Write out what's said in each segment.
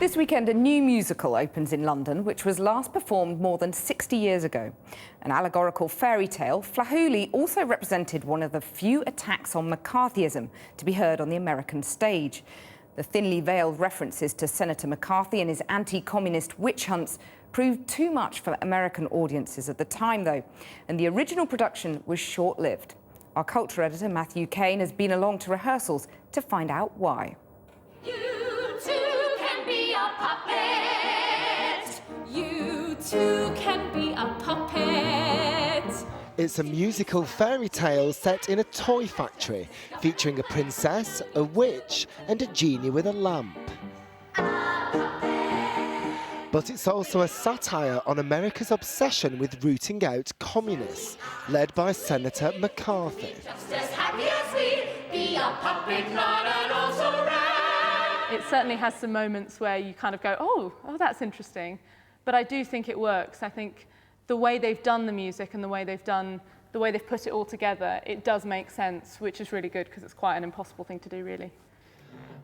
This weekend, a new musical opens in London, which was last performed more than 60 years ago. An allegorical fairy tale, Flahooly also represented one of the few attacks on McCarthyism to be heard on the American stage. The thinly veiled references to Senator McCarthy and his anti-communist witch hunts proved too much for American audiences at the time, though, and the original production was short-lived. Our culture editor, Matthew Cain, has been along to rehearsals to find out why. You too can be a puppet. You too can be a puppet. It's a musical fairy tale set in a toy factory, featuring a princess, a witch, and a genie with a lamp. But it's also a satire on America's obsession with rooting out communists, led by Senator McCarthy. Just as happy as we be a puppet, not at all so rare. It certainly has some moments where you kind of go, oh, that's interesting. But I do think it works. I think the way they've done the music and the way they've put it all together, it does make sense, which is really good because it's quite an impossible thing to do, really.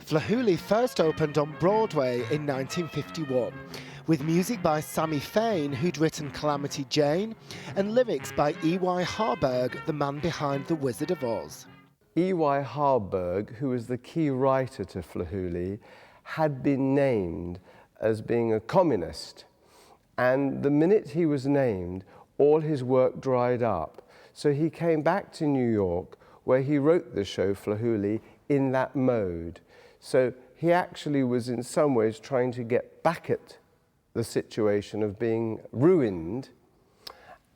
Flahooly first opened on Broadway in 1951, with music by Sammy Fain, who'd written Calamity Jane, and lyrics by E.Y. Harburg, the man behind The Wizard of Oz. E.Y. Harburg, who was the key writer to Flahooly, had been named as being a communist. And the minute he was named, all his work dried up. So he came back to New York, where he wrote the show Flahooly in that mode. So he actually was in some ways trying to get back at the situation of being ruined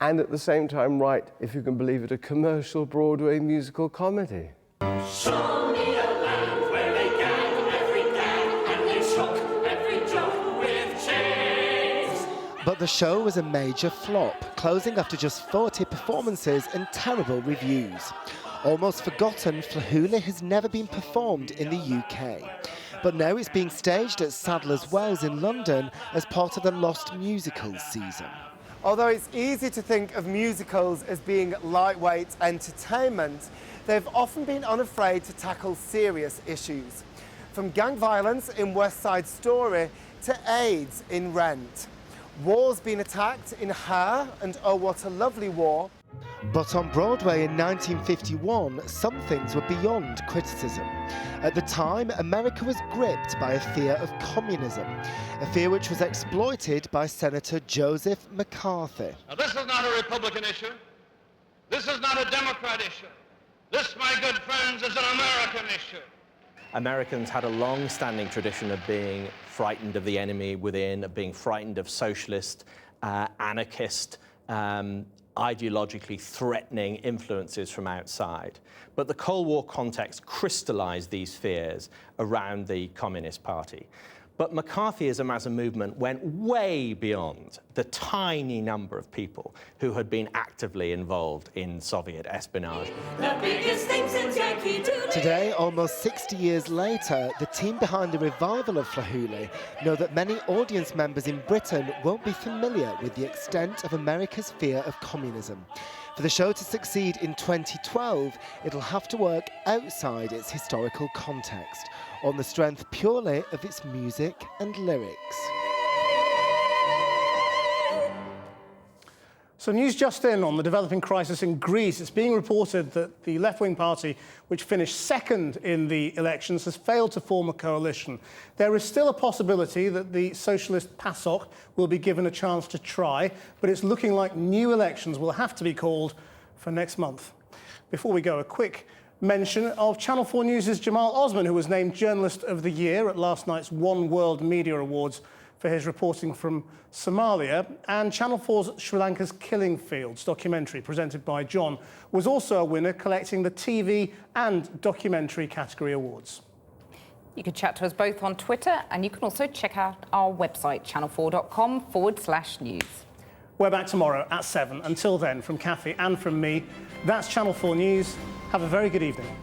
and at the same time write, if you can believe it, a commercial Broadway musical comedy. Show me a land where they gag every gag and they choke every joke with chains. But the show was a major flop, closing after just 40 performances and terrible reviews. Almost forgotten, Flahooly has never been performed in the UK. But now it's being staged at Sadler's Wells in London as part of the Lost Musicals season. Although it's easy to think of musicals as being lightweight entertainment, they've often been unafraid to tackle serious issues. From gang violence in West Side Story to AIDS in Rent. War's been attacked in Her and Oh What a Lovely War. But on Broadway in 1951, some things were beyond criticism. At the time, America was gripped by a fear of communism, a fear which was exploited by Senator Joseph McCarthy. Now, this is not a Republican issue. This is not a Democrat issue. This, my good friends, is an American issue. Americans had a long-standing tradition of being frightened of the enemy within, of being frightened of socialist, anarchist, ideologically threatening influences from outside. But the Cold War context crystallized these fears around the Communist Party. But McCarthyism as a movement went way beyond the tiny number of people who had been actively involved in Soviet espionage. The biggest thing since Yankee Doodle. Today, almost 60 years later, the team behind the revival of Flahooly know that many audience members in Britain won't be familiar with the extent of America's fear of communism. For the show to succeed in 2012, it'll have to work outside its historical context, on the strength purely of its music and lyrics. So news just in on the developing crisis in Greece. It's being reported that the left-wing party, which finished second in the elections, has failed to form a coalition. There is still a possibility that the socialist PASOK will be given a chance to try, but it's looking like new elections will have to be called for next month. Before we go, a quick mention of Channel 4 News' Jamal Osman, who was named Journalist of the Year at last night's One World Media Awards for his reporting from Somalia, and Channel 4's Sri Lanka's Killing Fields documentary, presented by John, was also a winner, collecting the TV and documentary category awards. You can chat to us both on Twitter, and you can also check out our website, channel4.com/news. We're back tomorrow at 7. Until then, from Kathy and from me, that's Channel 4 News. Have a very good evening.